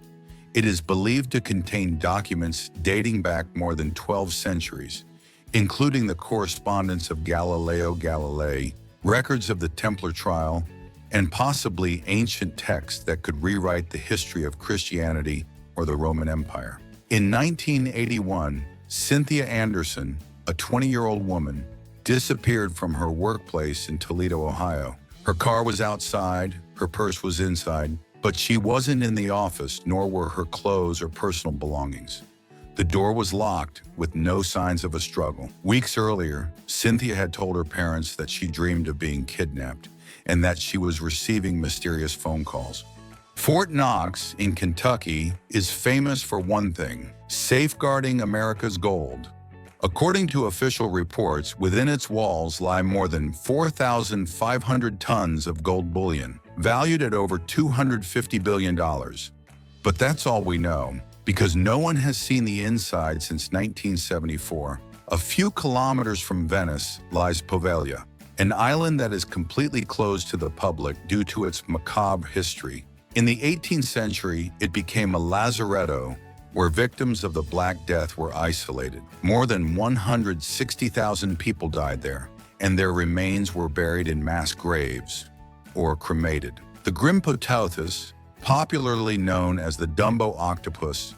It is believed to contain documents dating back more than 12 centuries, including the correspondence of Galileo Galilei, records of the Templar trial, and possibly ancient texts that could rewrite the history of Christianity or the Roman Empire. In 1981, Cynthia Anderson, a 20-year-old woman, disappeared from her workplace in Toledo, Ohio. Her car was outside, her purse was inside, but she wasn't in the office, nor were her clothes or personal belongings. The door was locked, with no signs of a struggle. Weeks earlier, Cynthia had told her parents that she dreamed of being kidnapped and that she was receiving mysterious phone calls. Fort Knox in Kentucky is famous for one thing: safeguarding America's gold. According to official reports, within its walls lie more than 4,500 tons of gold bullion, valued at over $250 billion. But that's all we know, because no one has seen the inside since 1974. A few kilometers from Venice lies Poveglia, an island that is completely closed to the public due to its macabre history. In the 18th century, it became a lazaretto, where victims of the Black Death were isolated. More than 160,000 people died there, and their remains were buried in mass graves, or cremated. The Grimpotauthus, popularly known as the Dumbo octopus,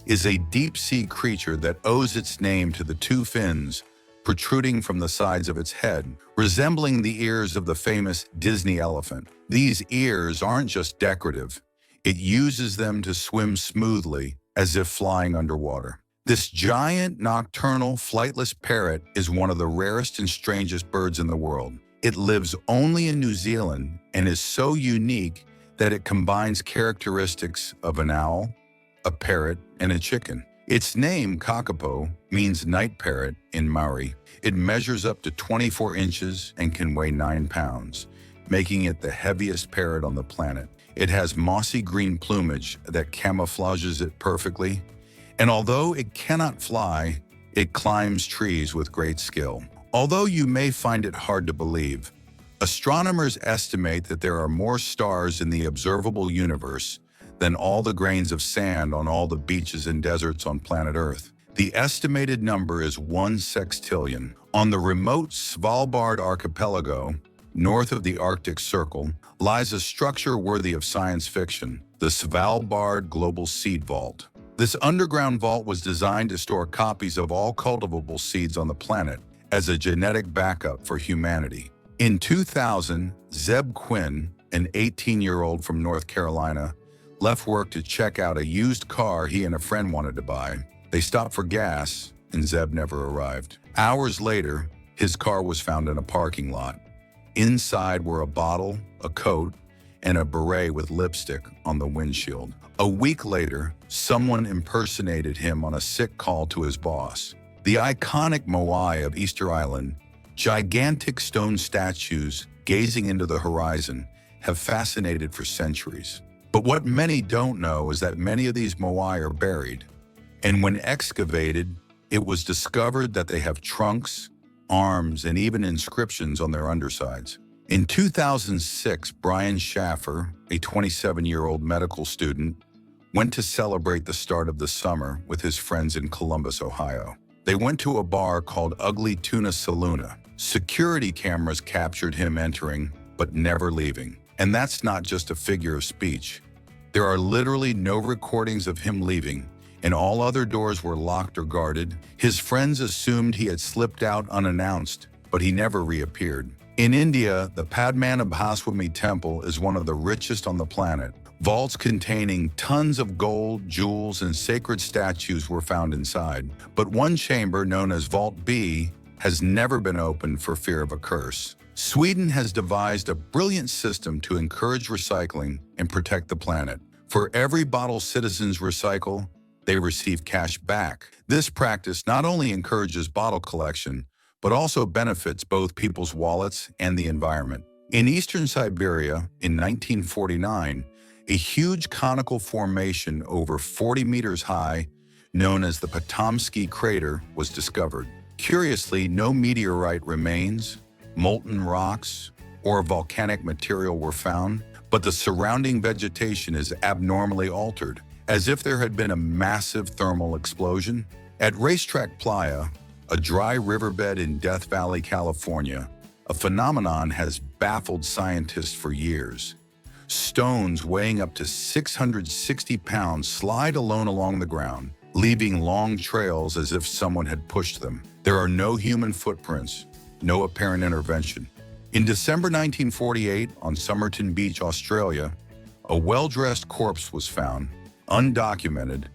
is a deep-sea creature that owes its name to the 2 fins protruding from the sides of its head, resembling the ears of the famous Disney elephant. These ears aren't just decorative. It uses them to swim smoothly, as if flying underwater. This giant nocturnal flightless parrot is one of the rarest and strangest birds in the world. It lives only in New Zealand and is so unique that it combines characteristics of an owl, a parrot, and a chicken. Its name, kakapo, means night parrot in Maori. It measures up to 24 inches and can weigh 9 pounds, making it the heaviest parrot on the planet. It has mossy green plumage that camouflages it perfectly, and although it cannot fly, it climbs trees with great skill. Although you may find it hard to believe, astronomers estimate that there are more stars in the observable universe than all the grains of sand on all the beaches and deserts on planet Earth. The estimated number is 1 sextillion. On the remote Svalbard archipelago, north of the Arctic Circle, lies a structure worthy of science fiction, the Svalbard Global Seed Vault. This underground vault was designed to store copies of all cultivable seeds on the planet as a genetic backup for humanity. In 2000, Zeb Quinn, an 18-year-old from North Carolina, left work to check out a used car he and a friend wanted to buy. They stopped for gas, and Zeb never arrived. Hours later, his car was found in a parking lot. Inside were a bottle, a coat, and a beret with lipstick on the windshield. A week later, someone impersonated him on a sick call to his boss. The iconic moai of Easter Island, gigantic stone statues gazing into the horizon, have fascinated for centuries. But what many don't know is that many of these moai are buried. And when excavated, it was discovered that they have trunks, arms, and even inscriptions on their undersides. In 2006, Brian Schaffer, a 27-year-old medical student, went to celebrate the start of the summer with his friends in Columbus, Ohio. They went to a bar called Ugly Tuna Saloona. Security cameras captured him entering, but never leaving. And that's not just a figure of speech. There are literally no recordings of him leaving, and all other doors were locked or guarded. His friends assumed he had slipped out unannounced, but he never reappeared. In India, the Padmanabhaswamy Temple is one of the richest on the planet. Vaults containing tons of gold, jewels, and sacred statues were found inside. But one chamber, known as Vault B, has never been opened for fear of a curse. Sweden has devised a brilliant system to encourage recycling and protect the planet. For every bottle citizens recycle, they receive cash back. This practice not only encourages bottle collection, but also benefits both people's wallets and the environment. In eastern Siberia, in 1949, a huge conical formation over 40 meters high, known as the Potomsky Crater, was discovered. Curiously, no meteorite remains, molten rocks, or volcanic material were found, but the surrounding vegetation is abnormally altered, as if there had been a massive thermal explosion. At Racetrack Playa, a dry riverbed in Death Valley, California, a phenomenon has baffled scientists for years. Stones weighing up to 660 pounds slide alone along the ground, leaving long trails as if someone had pushed them. There are no human footprints, no apparent intervention. In December 1948, on Somerton Beach, Australia, a well-dressed corpse was found, undocumented,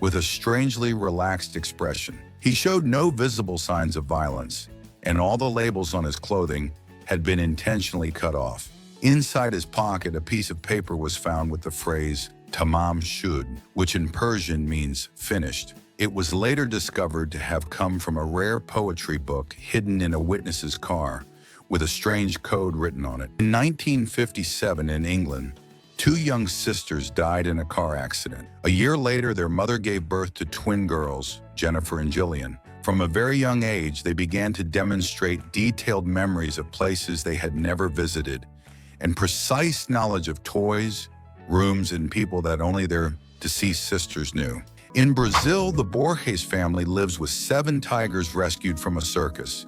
with a strangely relaxed expression. He showed no visible signs of violence, and all the labels on his clothing had been intentionally cut off. Inside his pocket, a piece of paper was found with the phrase "tamam shud," which in Persian means finished. It was later discovered to have come from a rare poetry book hidden in a witness's car, with a strange code written on it. In 1957 in England, two young sisters died in a car accident. A year later, their mother gave birth to twin girls, Jennifer and Jillian. From a very young age, they began to demonstrate detailed memories of places they had never visited, and precise knowledge of toys, rooms, and people that only their deceased sisters knew. In Brazil, the Borges family lives with 7 tigers rescued from a circus,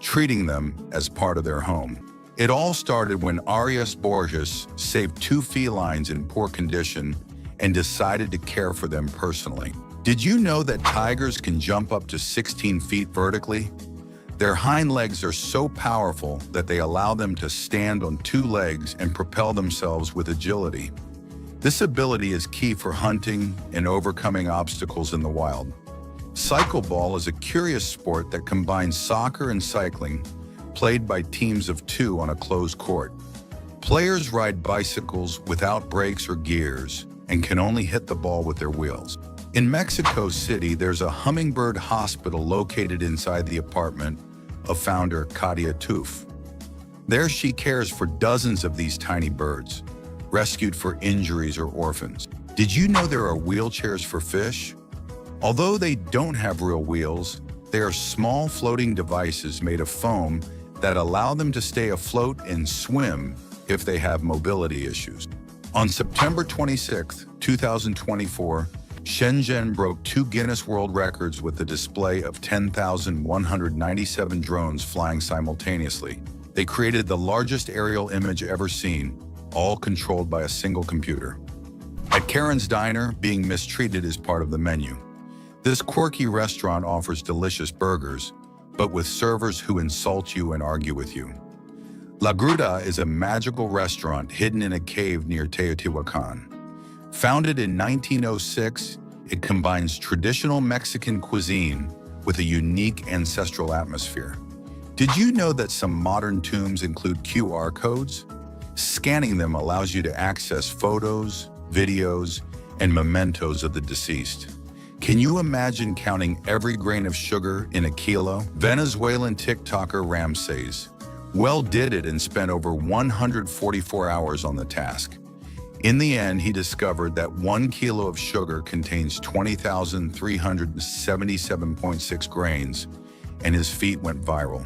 treating them as part of their home. It all started when Arias Borges saved 2 felines in poor condition and decided to care for them personally. Did you know that tigers can jump up to 16 feet vertically? Their hind legs are so powerful that they allow them to stand on 2 legs and propel themselves with agility. This ability is key for hunting and overcoming obstacles in the wild. Cycleball is a curious sport that combines soccer and cycling, played by teams of 2 on a closed court. Players ride bicycles without brakes or gears and can only hit the ball with their wheels. In Mexico City, there's a hummingbird hospital located inside the apartment of founder Katia Toof. There she cares for dozens of these tiny birds, rescued for injuries or orphans. Did you know there are wheelchairs for fish? Although they don't have real wheels, they are small floating devices made of foam that allow them to stay afloat and swim if they have mobility issues. On September 26, 2024, Shenzhen broke 2 Guinness World Records with the display of 10,197 drones flying simultaneously. They created the largest aerial image ever seen, all controlled by a single computer. At Karen's Diner, being mistreated is part of the menu. This quirky restaurant offers delicious burgers, but with servers who insult you and argue with you. La Gruta is a magical restaurant hidden in a cave near Teotihuacan. Founded in 1906, it combines traditional Mexican cuisine with a unique ancestral atmosphere. Did you know that some modern tombs include QR codes? Scanning them allows you to access photos, videos, and mementos of the deceased. Can you imagine counting every grain of sugar in a kilo? Venezuelan TikToker Ramses well did it and spent over 144 hours on the task. In the end, he discovered that 1 kilo of sugar contains 20,377.6 grains, and his feat went viral.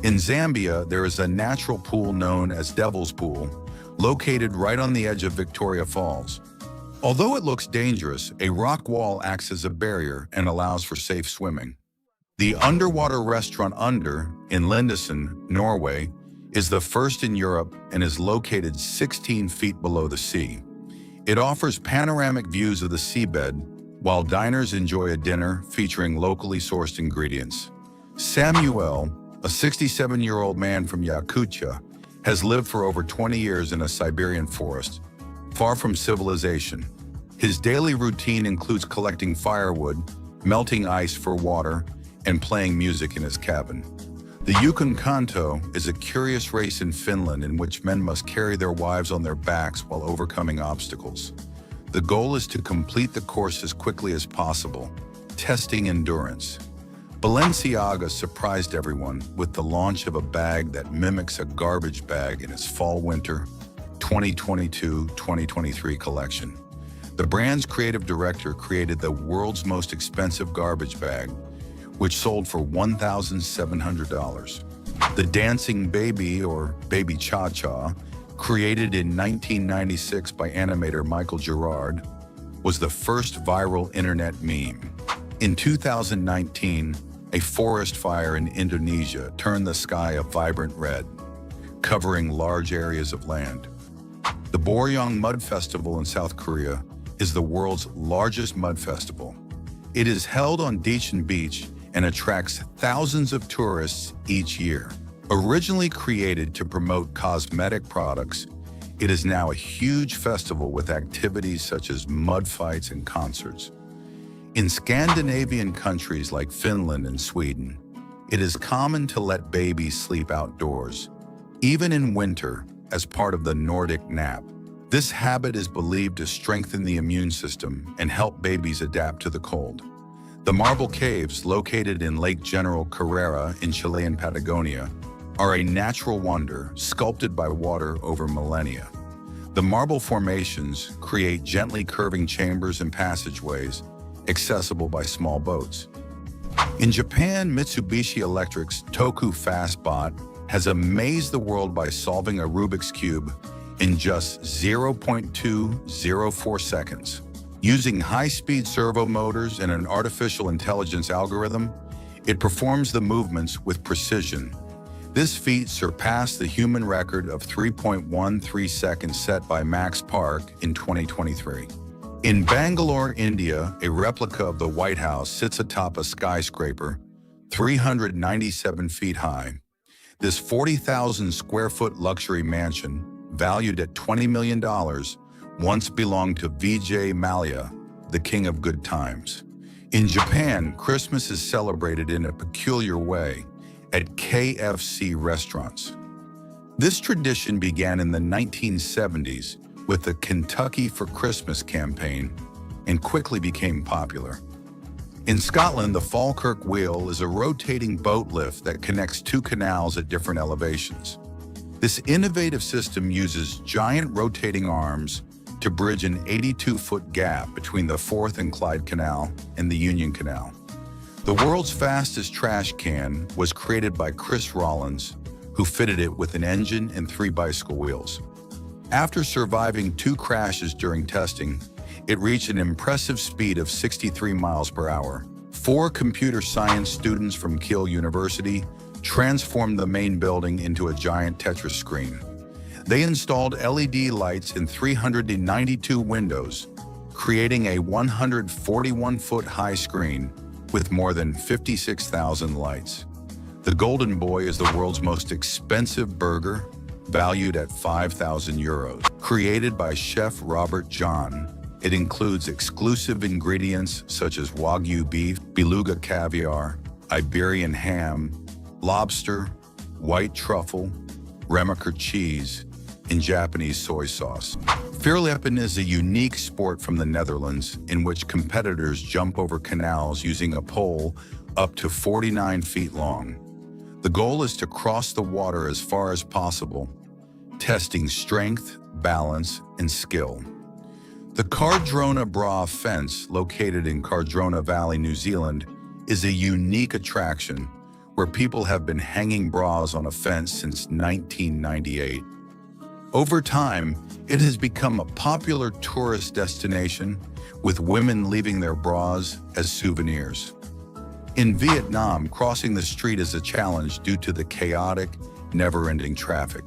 In Zambia, there is a natural pool known as Devil's Pool, located right on the edge of Victoria Falls. Although it looks dangerous, a rock wall acts as a barrier and allows for safe swimming. The underwater restaurant Under, in Lindesand, Norway, is the first in Europe and is located 16 feet below the sea. It offers panoramic views of the seabed, while diners enjoy a dinner featuring locally sourced ingredients. Samuel, a 67-year-old man from Yakutia, has lived for over 20 years in a Siberian forest, far from civilization. His daily routine includes collecting firewood, melting ice for water, and playing music in his cabin. The Yukon Kanto is a curious race in Finland in which men must carry their wives on their backs while overcoming obstacles. The goal is to complete the course as quickly as possible, testing endurance. Balenciaga surprised everyone with the launch of a bag that mimics a garbage bag in its Fall-Winter 2022-2023 collection. The brand's creative director created the world's most expensive garbage bag, which sold for $1,700. The Dancing Baby, or Baby Cha-Cha, created in 1996 by animator Michael Gerard, was the first viral internet meme. In 2019, a forest fire in Indonesia turned the sky a vibrant red, covering large areas of land. The Boryong Mud Festival in South Korea is the world's largest mud festival. It is held on Daecheon Beach and attracts thousands of tourists each year. Originally created to promote cosmetic products, it is now a huge festival with activities such as mud fights and concerts. In Scandinavian countries like Finland and Sweden, it is common to let babies sleep outdoors, even in winter, as part of the Nordic nap. This habit is believed to strengthen the immune system and help babies adapt to the cold. The Marble Caves, located in Lake General Carrera in Chilean Patagonia, are a natural wonder sculpted by water over millennia. The marble formations create gently curving chambers and passageways accessible by small boats. In Japan, Mitsubishi Electric's Toku Fastbot has amazed the world by solving a Rubik's Cube in just 0.204 seconds. Using high-speed servo motors and an artificial intelligence algorithm, it performs the movements with precision. This feat surpassed the human record of 3.13 seconds set by Max Park in 2023. In Bangalore, India, a replica of the White House sits atop a skyscraper 397 feet high. This 40,000 square foot luxury mansion, valued at $20 million, once belonged to Vijay Mallya, the king of good times. In Japan, Christmas is celebrated in a peculiar way at KFC restaurants. This tradition began in the 1970s with the Kentucky for Christmas campaign and quickly became popular. In Scotland, the Falkirk Wheel is a rotating boat lift that connects two canals at different elevations. This innovative system uses giant rotating arms to bridge an 82-foot gap between the Forth and Clyde Canal and the Union Canal. The world's fastest trash can was created by Chris Rollins, who fitted it with an engine and 3 bicycle wheels. After surviving 2 crashes during testing, it reached an impressive speed of 63 miles per hour. 4 computer science students from Kiel University transformed the main building into a giant Tetris screen. They installed LED lights in 392 windows, creating a 141-foot-high screen with more than 56,000 lights. The Golden Boy is the world's most expensive burger, valued at €5,000. Created by Chef Robert John, it includes exclusive ingredients such as Wagyu beef, beluga caviar, Iberian ham, lobster, white truffle, Remacher cheese, and Japanese soy sauce. Vierleppen is a unique sport from the Netherlands in which competitors jump over canals using a pole up to 49 feet long. The goal is to cross the water as far as possible, testing strength, balance, and skill. The Cardrona Bra fence, located in Cardrona Valley, New Zealand, is a unique attraction where people have been hanging bras on a fence since 1998. Over time, it has become a popular tourist destination, with women leaving their bras as souvenirs. In Vietnam, crossing the street is a challenge due to the chaotic, never-ending traffic.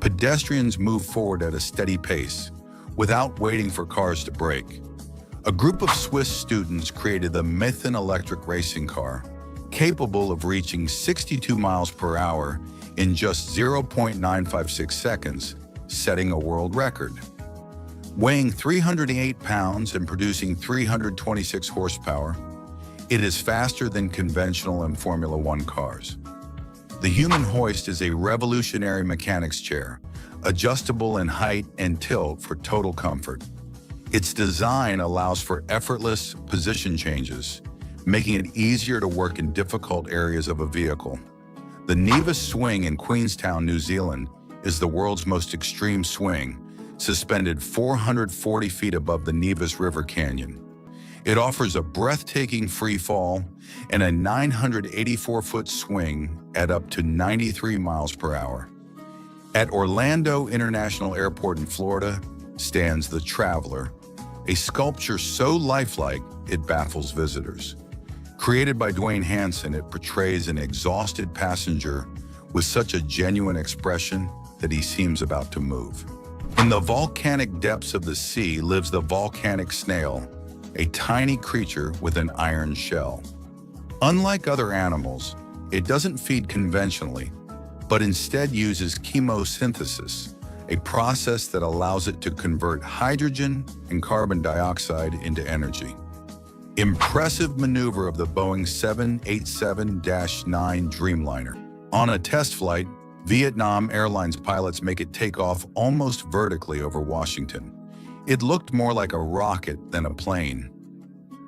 Pedestrians move forward at a steady pace, without waiting for cars to brake. A group of Swiss students created the Methane electric racing car, capable of reaching 62 miles per hour in just 0.956 seconds, setting a world record. Weighing 308 pounds and producing 326 horsepower, it is faster than conventional and Formula One cars. The human hoist is a revolutionary mechanics chair, adjustable in height and tilt for total comfort. Its design allows for effortless position changes, making it easier to work in difficult areas of a vehicle. The Nevis swing in Queenstown, New Zealand, is the world's most extreme swing, suspended 440 feet above the Nevis River Canyon. It offers a breathtaking free fall and a 984-foot swing at up to 93 miles per hour. At Orlando International Airport in Florida stands the Traveler, a sculpture so lifelike it baffles visitors. Created by Dwayne Hansen, it portrays an exhausted passenger with such a genuine expression that he seems about to move. In the volcanic depths of the sea lives the volcanic snail, a tiny creature with an iron shell. Unlike other animals, it doesn't feed conventionally, but instead uses chemosynthesis, a process that allows it to convert hydrogen and carbon dioxide into energy. Impressive maneuver of the Boeing 787-9 Dreamliner. On a test flight, Vietnam Airlines pilots make it take off almost vertically over Washington. It looked more like a rocket than a plane.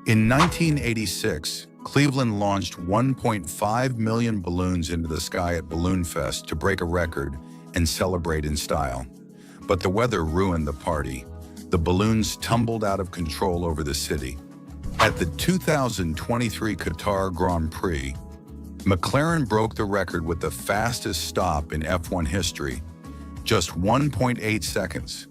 In 1986, Cleveland launched 1.5 million balloons into the sky at Balloon Fest to break a record and celebrate in style. But the weather ruined the party. The balloons tumbled out of control over the city. At the 2023 Qatar Grand Prix, McLaren broke the record with the fastest stop in F1 history, just 1.8 seconds.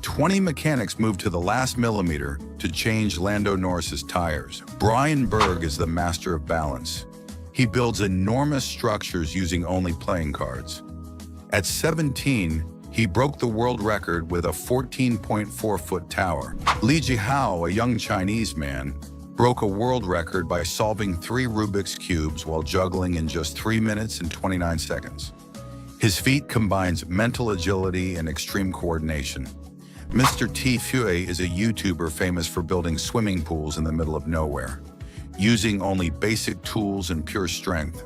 20 mechanics moved to the last millimeter to change Lando Norris's tires. Brian Berg is the master of balance. He builds enormous structures using only playing cards. At 17, he broke the world record with a 14.4-foot tower. Li Jihao, a young Chinese man, broke a world record by solving 3 Rubik's Cubes while juggling in just 3 minutes and 29 seconds. His feat combines mental agility and extreme coordination. Mr. T. Fue is a YouTuber famous for building swimming pools in the middle of nowhere. Using only basic tools and pure strength,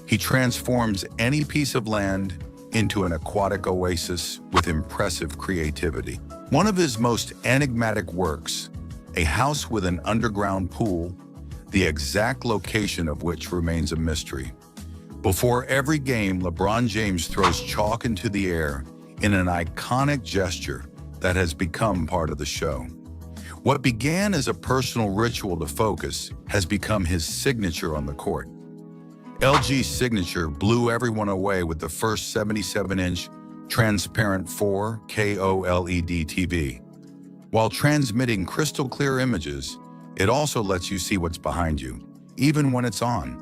he transforms any piece of land into an aquatic oasis with impressive creativity. One of his most enigmatic works, a house with an underground pool, the exact location of which remains a mystery. Before every game, LeBron James throws chalk into the air in an iconic gesture that has become part of the show. What began as a personal ritual to focus has become his signature on the court. LG's signature blew everyone away with the first 77-inch transparent 4K OLED TV. While transmitting crystal clear images, it also lets you see what's behind you, even when it's on.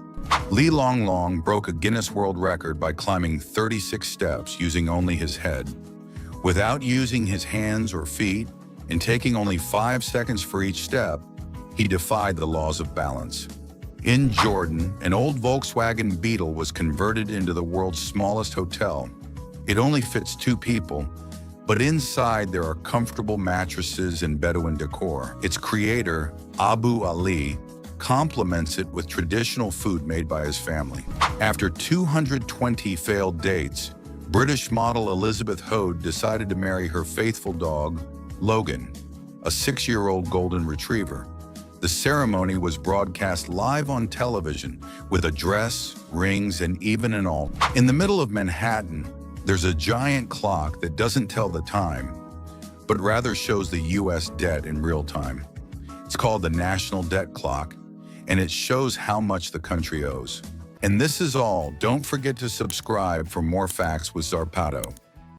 Li Longlong broke a Guinness World Record by climbing 36 steps using only his head. Without using his hands or feet, and taking only 5 seconds for each step, he defied the laws of balance. In Jordan, an old Volkswagen Beetle was converted into the world's smallest hotel. It only fits 2 people, but inside there are comfortable mattresses and Bedouin decor. Its creator, Abu Ali, complements it with traditional food made by his family. After 220 failed dates, British model Elizabeth Hode decided to marry her faithful dog, Logan, a 6-year-old golden retriever. The ceremony was broadcast live on television with a dress, rings, and even an altar. In the middle of Manhattan, there's a giant clock that doesn't tell the time, but rather shows the US debt in real time. It's called the National Debt Clock, and it shows how much the country owes. And this is all. Don't forget to subscribe for more facts with Zarpado.